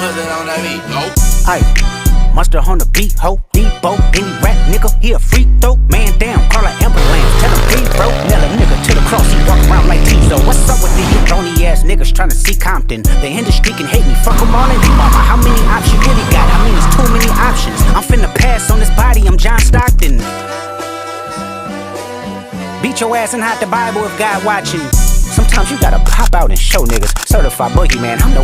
Mustard on that beat, go. Aye, mustard on the beat, ho, Debo, any rap nigga, he a freak throw. Man down, call an ambulance, tell him please bro. Nail a nigga to the cross, he walk around like Tizo. What's up with these drony ass niggas tryna see Compton? The industry can hate me, fuck them all in their mama. How many options you really got? I mean, it's too many options. I'm finna pass on this body, I'm John Stockton. Beat your ass and hide the Bible if God watching. Sometimes you gotta pop out and show niggas. Certified boogeyman, I'm the